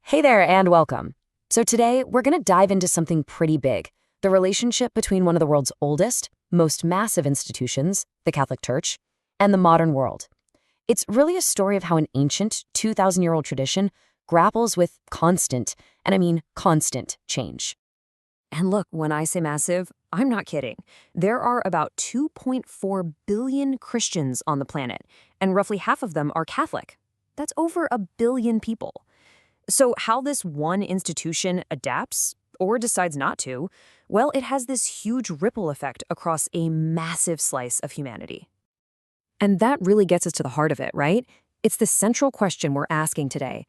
Hey there and welcome. So today we're going to dive into something pretty big, the relationship between one of the world's oldest, most massive institutions, the Catholic Church, and the modern world. It's really a story of how an ancient, 2,000-year-old tradition grapples with constant, and I mean constant, change. And look, when I say massive, I'm not kidding. There are about 2.4 billion Christians on the planet, and roughly half of them are Catholic. That's over a billion people. So how this one institution adapts, or decides not to, well, it has this huge ripple effect across a massive slice of humanity. And that really gets us to the heart of it, right? It's the central question we're asking today.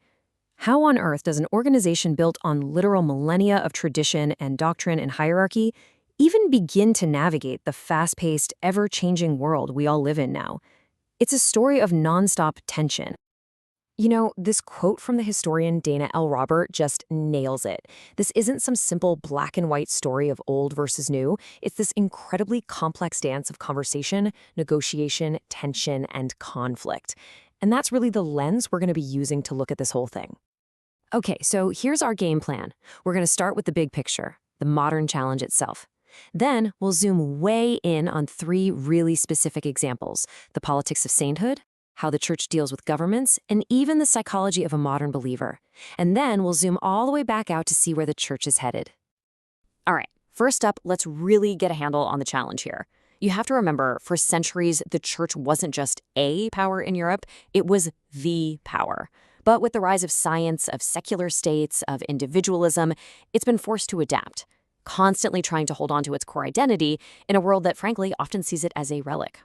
How on earth does an organization built on literal millennia of tradition and doctrine and hierarchy even begin to navigate the fast-paced, ever-changing world we all live in now? It's a story of nonstop tension. You know, this quote from the historian Dana L. Robert just nails it. This isn't some simple black and white story of old versus new. It's this incredibly complex dance of conversation, negotiation, tension, and conflict. And that's really the lens we're going to be using to look at this whole thing. Okay, so here's our game plan. We're going to start with the big picture, the modern challenge itself. Then we'll zoom way in on three really specific examples: the politics of sainthood, how the church deals with governments, and even the psychology of a modern believer. And then we'll zoom all the way back out to see where the church is headed. All right, first up, let's really get a handle on the challenge here. You have to remember, for centuries, the church wasn't just a power in Europe, it was the power. But with the rise of science, of secular states, of individualism, it's been forced to adapt, constantly trying to hold on to its core identity in a world that, frankly, often sees it as a relic.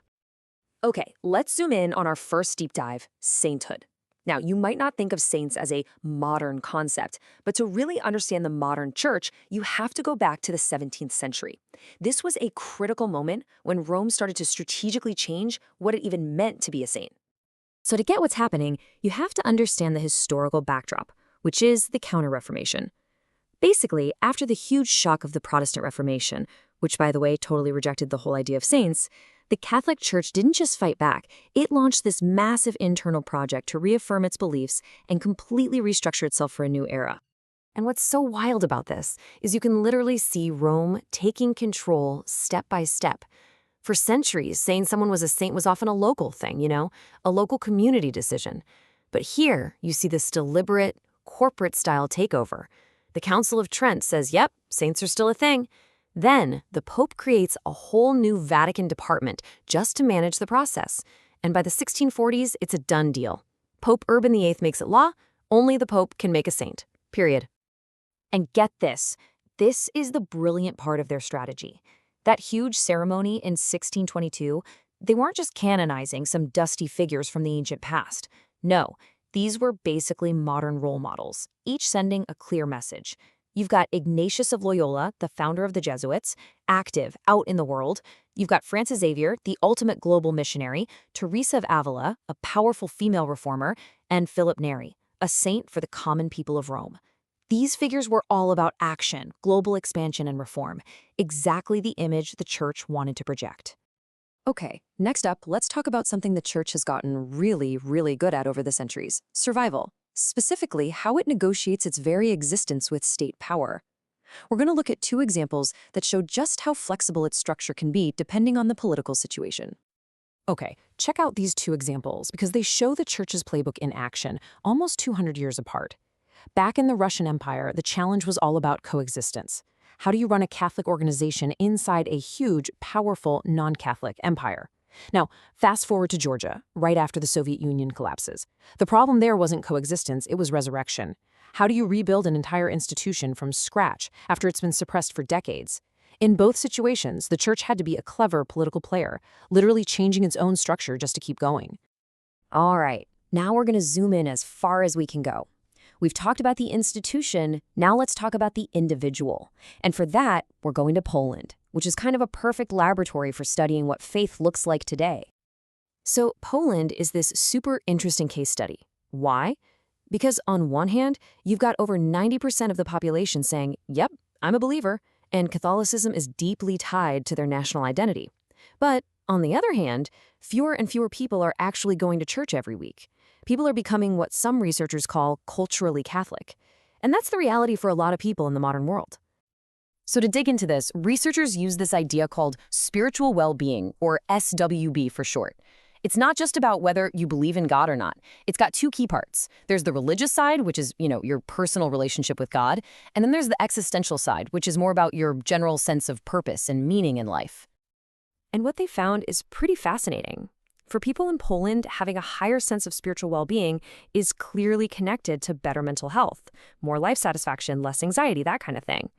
Okay, let's zoom in on our first deep dive, sainthood. Now, you might not think of saints as a modern concept, but to really understand the modern church, you have to go back to the 17th century. This was a critical moment when Rome started to strategically change what it even meant to be a saint. So to get what's happening, you have to understand the historical backdrop, which is the Counter-Reformation. Basically, after the huge shock of the Protestant Reformation, which, by the way, totally rejected the whole idea of saints, the Catholic Church didn't just fight back, it launched this massive internal project to reaffirm its beliefs and completely restructure itself for a new era. And what's so wild about this is you can literally see Rome taking control step by step. For centuries, saying someone was a saint was often a local thing, a local community decision. But here, you see this deliberate, corporate-style takeover. The Council of Trent says, yep, saints are still a thing. Then, the Pope creates a whole new Vatican department just to manage the process. And by the 1640s, it's a done deal. Pope Urban VIII makes it law, only the Pope can make a saint. Period. And get this is the brilliant part of their strategy. That huge ceremony in 1622, they weren't just canonizing some dusty figures from the ancient past. No, these were basically modern role models, each sending a clear message. You've got Ignatius of Loyola, the founder of the Jesuits, active, out in the world. You've got Francis Xavier, the ultimate global missionary, Teresa of Avila, a powerful female reformer, and Philip Neri, a saint for the common people of Rome. These figures were all about action, global expansion, and reform, exactly the image the church wanted to project. Okay, next up, let's talk about something the church has gotten really, really good at over the centuries: survival. Specifically, how it negotiates its very existence with state power. We're going to look at two examples that show just how flexible its structure can be depending on the political situation. Okay, check out these two examples because they show the church's playbook in action, almost 200 years apart. Back in the Russian Empire, the challenge was all about coexistence. How do you run a Catholic organization inside a huge, powerful, non-Catholic empire? Now, fast forward to Georgia, right after the Soviet Union collapses. The problem there wasn't coexistence, it was resurrection. How do you rebuild an entire institution from scratch after it's been suppressed for decades? In both situations, the church had to be a clever political player, literally changing its own structure just to keep going. All right, now we're going to zoom in as far as we can go. We've talked about the institution, now let's talk about the individual. And for that, we're going to Poland, which is kind of a perfect laboratory for studying what faith looks like today. So Poland is this super interesting case study. Why? Because on one hand, you've got over 90% of the population saying, yep, I'm a believer, and Catholicism is deeply tied to their national identity. But on the other hand, fewer and fewer people are actually going to church every week. People are becoming what some researchers call culturally Catholic. And that's the reality for a lot of people in the modern world. So to dig into this, researchers use this idea called spiritual well-being, or SWB for short. It's not just about whether you believe in God or not. It's got two key parts. There's the religious side, which is, your personal relationship with God, and then there's the existential side, which is more about your general sense of purpose and meaning in life. And what they found is pretty fascinating. For people in Poland, having a higher sense of spiritual well-being is clearly connected to better mental health, more life satisfaction, less anxiety, that kind of thing.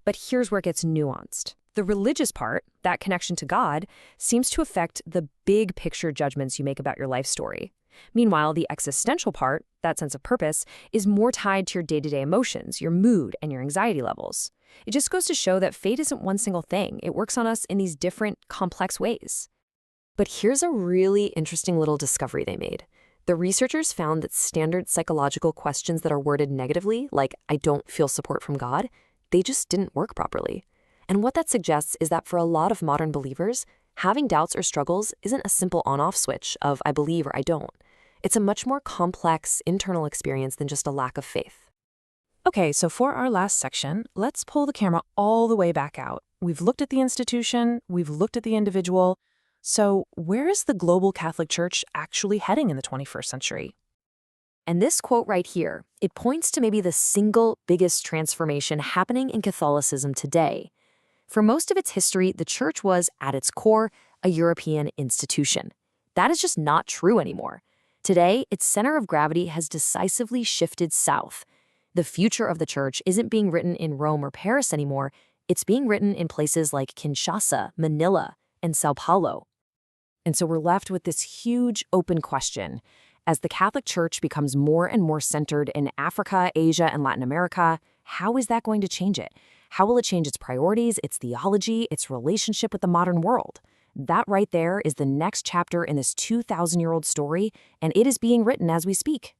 But here's where it gets nuanced. The religious part, that connection to God, seems to affect the big picture judgments you make about your life story. Meanwhile, the existential part, that sense of purpose, is more tied to your day-to-day emotions, your mood, and your anxiety levels. It just goes to show that fate isn't one single thing. It works on us in these different, complex ways. But here's a really interesting little discovery they made. The researchers found that standard psychological questions that are worded negatively, like, I don't feel support from God, they just didn't work properly. And what that suggests is that for a lot of modern believers, having doubts or struggles isn't a simple on-off switch of I believe or I don't. It's a much more complex internal experience than just a lack of faith. Okay, so for our last section, let's pull the camera all the way back out. We've looked at the institution, we've looked at the individual. So where is the global Catholic Church actually heading in the 21st century? And this quote right here, it points to maybe the single biggest transformation happening in Catholicism today. For most of its history, the Church was, at its core, a European institution. That is just not true anymore. Today, its center of gravity has decisively shifted south. The future of the Church isn't being written in Rome or Paris anymore. It's being written in places like Kinshasa, Manila, and Sao Paulo. And so we're left with this huge open question. As the Catholic Church becomes more and more centered in Africa, Asia, and Latin America, how is that going to change it? How will it change its priorities, its theology, its relationship with the modern world? That right there is the next chapter in this 2,000-year-old story, and it is being written as we speak.